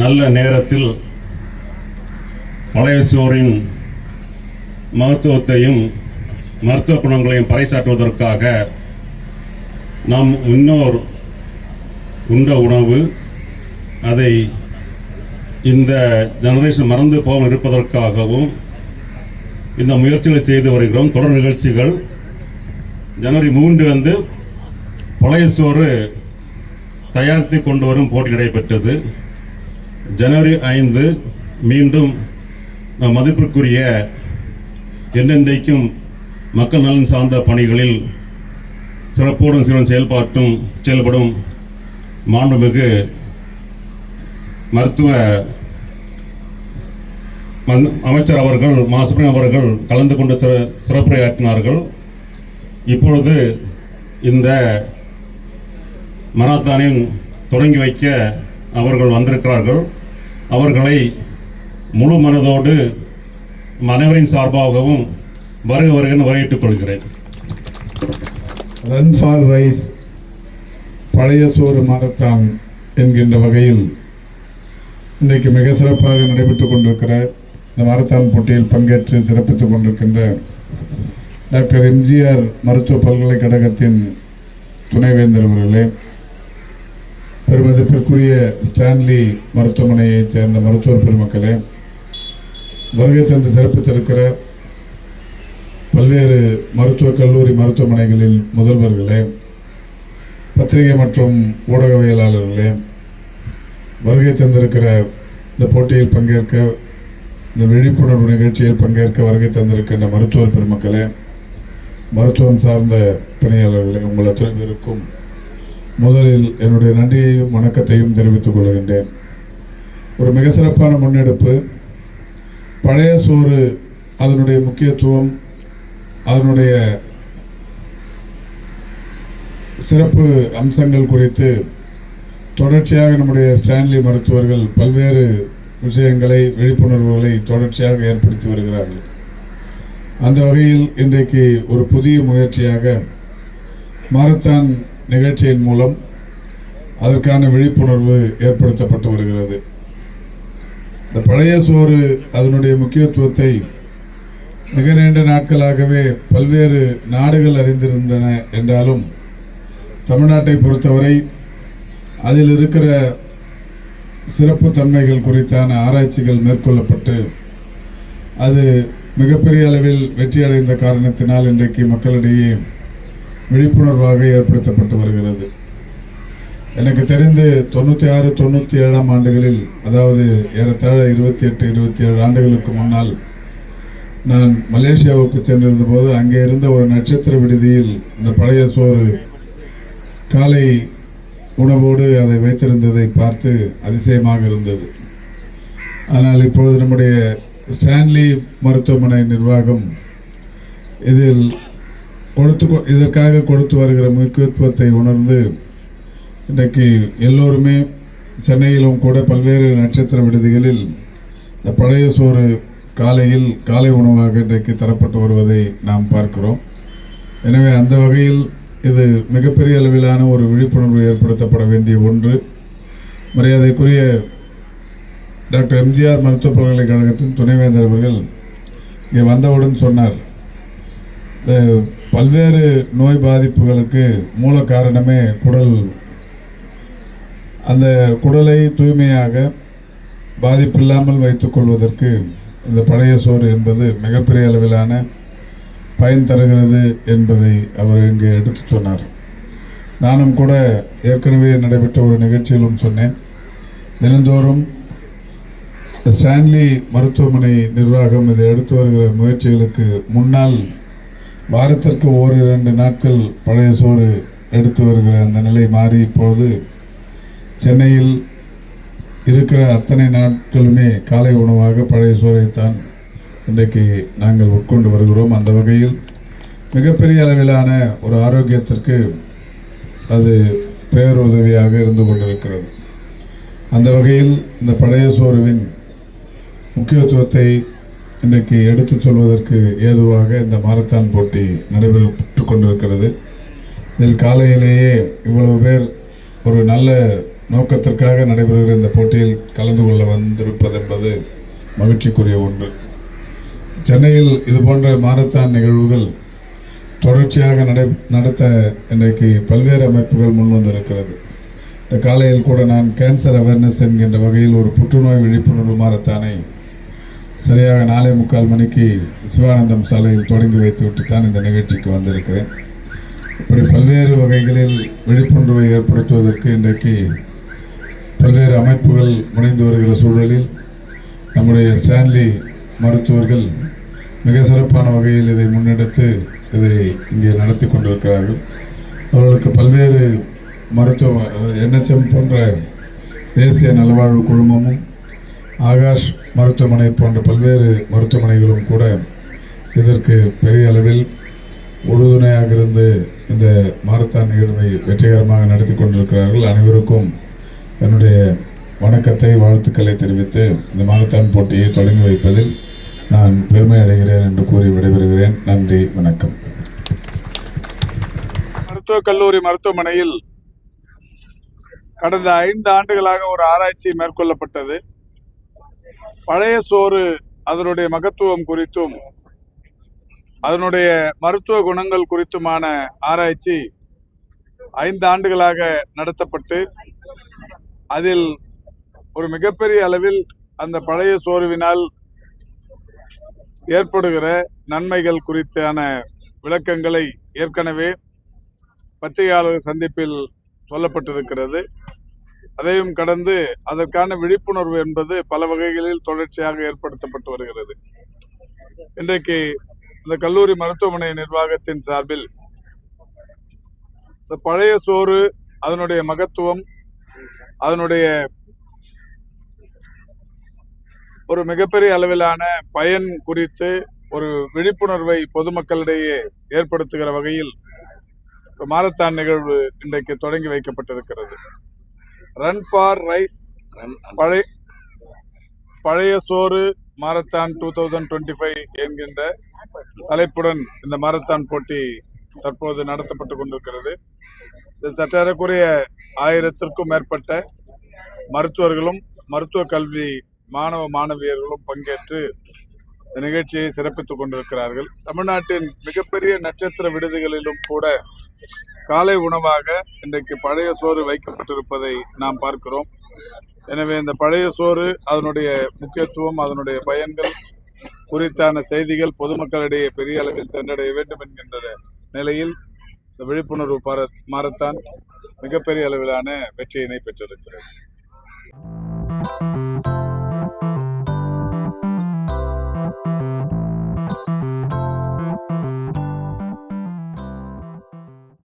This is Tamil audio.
நல்ல நேரத்தில் பழைய சோறின் மருத்துவத்தையும் மருத்துவ குணங்களையும் பறைசாற்றுவதற்காக நாம் முன்னோர் உண்ட உணவு அதை இந்த ஜெனரேஷன் மறந்து போகாமல் இருப்பதற்காகவும் இந்த முயற்சிகளை செய்து வருகிறோம். தொடர் நிகழ்ச்சிகள் ஜனவரி 3 பழைய சோறு தயாரித்து கொண்டு வரும் போட்டி நடைபெற்றது. ஜனவரி 5 மீண்டும் மதிப்பிற்குரிய என்றென்றைக்கும் மக்கள் நலன் சார்ந்த பணிகளில் சிறப்போடும் சிறன் செயல்படும் மாண்புமிகு மருத்துவ அமைச்சர் அவர்கள் சுப்ரமணியன் அவர்கள் கலந்து கொண்டு சிறப்புரையாற்றினார்கள். இப்பொழுது இந்த மராத்தானின் தொடங்கி வைக்க அவர்கள் வந்திருக்கிறார்கள். அவர்களை முழு மனதோடு அனைவரின் சார்பாகவும் வருக வரவேற்றுக் கொள்கிறேன். ரன் ஃபார் ரைஸ் பழைய சோறு மாரத்தான் என்கின்ற வகையில் இன்றைக்கு மிக சிறப்பாக நடைபெற்றுக் கொண்டிருக்கிற இந்த மாரத்தான் போட்டியில் பங்கேற்று சிறப்பித்துக் கொண்டிருக்கின்ற டாக்டர் எம்ஜிஆர் மருத்துவ பல்கலைக்கழகத்தின் துணைவேந்தர் அவர்களே, பெருமதிப்பிற்குரிய ஸ்டான்லி மருத்துவமனையைச் சேர்ந்த மருத்துவர் பெருமக்களே, வருகை தந்து சிறப்பித்திருக்கிற பல்வேறு மருத்துவக் கல்லூரி மருத்துவமனைகளில் முதல்வர்களே, பத்திரிகை மற்றும் ஊடகவியலாளர்களே, வருகை தந்திருக்கிற இந்த போட்டியில் பங்கேற்க, இந்த விழிப்புணர்வு நிகழ்ச்சியில் பங்கேற்க வருகை தந்திருக்கின்ற மருத்துவர் பெருமக்களே, மருத்துவம் சார்ந்த பணியாளர்களே, உங்கள் அத்தனை பேருக்கும் முதலில் என்னுடைய நன்றியையும் வணக்கத்தையும் தெரிவித்துக் கொள்கின்றேன். ஒரு மிக சிறப்பான முன்னெடுப்பு. பழைய சோறு அதனுடைய முக்கியத்துவம், அதனுடைய சிறப்பு அம்சங்கள் குறித்து தொடர்ச்சியாக நம்முடைய ஸ்டான்லி மருத்துவர்கள் பல்வேறு விஷயங்களை, விழிப்புணர்வுகளை தொடர்ச்சியாக ஏற்படுத்தி வருகிறார்கள். அந்த வகையில் இன்றைக்கு ஒரு புதிய முயற்சியாக மாரத்தான் நிகழ்ச்சியின் மூலம் அதற்கான விழிப்புணர்வு ஏற்படுத்தப்பட்டு வருகிறது. இந்த பழைய சோறு அதனுடைய முக்கியத்துவத்தை மிக நீண்ட நாட்களாகவே பல்வேறு நாடுகள் அறிந்திருந்தன என்றாலும் தமிழ்நாட்டை பொறுத்தவரை அதில் இருக்கிற சிறப்பு தன்மைகள் குறித்தான ஆராய்ச்சிகள் மேற்கொள்ளப்பட்டு அது மிகப்பெரிய அளவில் வெற்றியடைந்த காரணத்தினால் இன்றைக்கு மக்களிடையே விழிப்புணர்வாக ஏற்படுத்தப்பட்டு வருகிறது. எனக்கு தெரிந்து 96, 97 ஆண்டுகளில், அதாவது ஏறத்தாழ 28-27 ஆண்டுகளுக்கு முன்னால் நான் மலேசியாவுக்கு சென்றிருந்த போது அங்கே இருந்த ஒரு நட்சத்திர விடுதியில் இந்த பழைய சோறு காலை உணவோடு அதை வைத்திருந்ததை பார்த்து அதிசயமாக இருந்தது. ஆனால் இப்பொழுது நம்முடைய ஸ்டான்லி மருத்துவமனை நிர்வாகம் இதற்காக கொடுத்து வருகிற முக்கியத்துவத்தை உணர்ந்து இன்றைக்கு எல்லோருமே சென்னையிலும் கூட பல்வேறு நட்சத்திர விடுதிகளில் இந்த பழைய சோறு காலை உணவாக இன்றைக்கு தரப்பட்டு வருவதை நாம் பார்க்கிறோம். எனவே அந்த வகையில் இது மிகப்பெரிய அளவிலான ஒரு விழிப்புணர்வு ஏற்படுத்தப்பட வேண்டிய ஒன்று. மரியாதைக்குரிய டாக்டர் எம்ஜிஆர் மருத்துவ பல்கலைக்கழகத்தின் துணைவேந்தர் அவர்கள் இங்கே வந்தவுடன் சொன்னார், பல்வேறு நோய் பாதிப்புகளுக்கு மூல காரணமே குடல். அந்த குடலை தூய்மையாக பாதிப்பில்லாமல் வைத்துக் கொள்வதற்கு இந்த பழைய சோறு என்பது மிகப்பெரிய அளவிலான பயன் தருகிறது என்பதை அவர் இங்கே எடுத்து சொன்னார். நானும் கூட ஏற்கனவே நடைபெற்ற ஒரு நிகழ்ச்சியிலும் சொன்னேன், தினந்தோறும் ஸ்டான்லி மருத்துவமனை நிர்வாகம் இதை எடுத்து வருகிற முயற்சிகளுக்கு முன்னால் வாரத்திற்கு 1-2 நாட்கள் பழைய சோறு எடுத்து வருகிற அந்த நிலை மாறி இப்பொழுது சென்னையில் இருக்கிற அத்தனை நாட்களுமே காலை உணவாக பழைய சோறைத்தான் இன்றைக்கு நாங்கள் உட்கொண்டு வருகிறோம். அந்த வகையில் மிகப்பெரிய அளவிலான ஒரு ஆரோக்கியத்திற்கு அது பேருதவியாக இருந்து கொண்டிருக்கிறது. அந்த வகையில் இந்த பழைய சோறுவின் முக்கியத்துவத்தை இன்றைக்கு எடுத்து சொல்வதற்கு ஏதுவாக இந்த மாரத்தான் போட்டி நடைபெற்று கொண்டிருக்கிறது. இதில் காலையிலேயே இவ்வளவு பேர் ஒரு நல்ல நோக்கத்திற்காக நடைபெறுகிற இந்த போட்டியில் கலந்து கொள்ள வந்திருப்பது என்பது மகிழ்ச்சிக்குரிய ஒன்று. சென்னையில் இதுபோன்ற மாரத்தான் நிகழ்வுகள் தொடர்ச்சியாக நடத்த இன்றைக்கு பல்வேறு அமைப்புகள் முன்வந்திருக்கிறது. இந்த காலையில் கூட நான் கேன்சர் அவேர்னஸ் என்கின்ற வகையில் ஒரு புற்றுநோய் விழிப்புணர்வு மாரத்தானை சரியாக 4:45 மணிக்கு சிவானந்தம் சாலையில் தொடங்கி வைத்துவிட்டு தான் இந்த நிகழ்ச்சிக்கு வந்திருக்கிறேன். இப்படி பல்வேறு வகைகளில் விழிப்புணர்வை ஏற்படுத்துவதற்கு இன்றைக்கு பல்வேறு அமைப்புகள் முனைந்து வருகிற சூழலில் நம்முடைய ஸ்டான்லி மருத்துவர்கள் மிக சிறப்பான வகையில் இதை முன்னெடுத்து இதை இங்கே நடத்தி கொண்டிருக்கிறார்கள். அவர்களுக்கு பல்வேறு மருத்துவ NHM போன்ற தேசிய நலவாழ்வு குழுமமும் ஆகாஷ் மருத்துவமனை போன்ற பல்வேறு மருத்துவமனைகளும் கூட இதற்கு பெரிய அளவில் உறுதுணையாக இருந்து இந்த மாரத்தான் நிகழ்வை வெற்றிகரமாக நடத்தி கொண்டிருக்கிறார்கள். அனைவருக்கும் என்னுடைய வணக்கத்தை, வாழ்த்துக்களை தெரிவித்து இந்த மாரத்தான் போட்டியை தொடங்கி வைப்பதில் நான் பெருமை அடைகிறேன் என்று கூறி விடைபெறுகிறேன். நன்றி, வணக்கம். மருத்துவக் கல்லூரி மருத்துவமனையில் கடந்த 5 ஆண்டுகளாக ஒரு ஆராய்ச்சி மேற்கொள்ளப்பட்டது. பழைய சோறு அதனுடைய மகத்துவம் குறித்தும் அதனுடைய மருத்துவ குணங்கள் குறித்துமான ஆராய்ச்சி 5 ஆண்டுகளாக நடத்தப்பட்டு அதில் ஒரு மிகப்பெரிய அளவில் அந்த பழைய சோறுவினால் ஏற்படுகிற நன்மைகள் குறித்தான விளக்கங்களை ஏற்கனவே பத்திரிகையாளர் சந்திப்பில் சொல்லப்பட்டிருக்கிறது. அதையும் கடந்து அதற்கான விழிப்புணர்வு என்பது பல வகைகளில் தொடர்ச்சியாக ஏற்படுத்தப்பட்டு வருகிறது. இன்றைக்கு இந்த கல்லூரி மருத்துவமனை நிர்வாகத்தின் சார்பில் இந்த பழைய சோறு அதனுடைய மகத்துவம், அதனுடைய ஒரு மிகப்பெரிய அளவிலான பயன் குறித்து ஒரு விழிப்புணர்வை பொதுமக்களிடையே ஏற்படுத்துகிற வகையில் மாரத்தான் நிகழ்வு இன்றைக்கு தொடங்கி வைக்கப்பட்டிருக்கிறது. ரன் ஃபார் ரைஸ், பழைய சோறு மாரத்தான் 2025 என்கின்ற தலைப்புடன் இந்த மாரத்தான் போட்டி தற்போது நடத்தப்பட்டு கொண்டிருக்கிறது. இதில் சற்றேறக்குறைய 1000த்திற்கும் மேற்பட்ட மருத்துவர்களும் மருத்துவ கல்வி மாணவ மாணவியர்களும் பங்கேற்று இந்த நிகழ்ச்சியை சிறப்பித்துக் கொண்டிருக்கிறார்கள். தமிழ்நாட்டின் மிகப்பெரிய நட்சத்திர விடுதிகளிலும் கூட காலை உணவாக இன்றைக்கு பழைய சோறு வைக்கப்பட்டிருப்பதை நாம் பார்க்கிறோம். எனவே இந்த பழைய சோறு அதனுடைய முக்கியத்துவம், அதனுடைய பயன்கள் குறித்தான செய்திகள் பொதுமக்களிடையே பெரிய அளவில் சென்றடைய வேண்டும் என்கின்ற நிலையில் இந்த விழிப்புணர்வு மாரத்தான் மிகப்பெரிய அளவிலான வெற்றியினை பெற்றிருக்கிறது.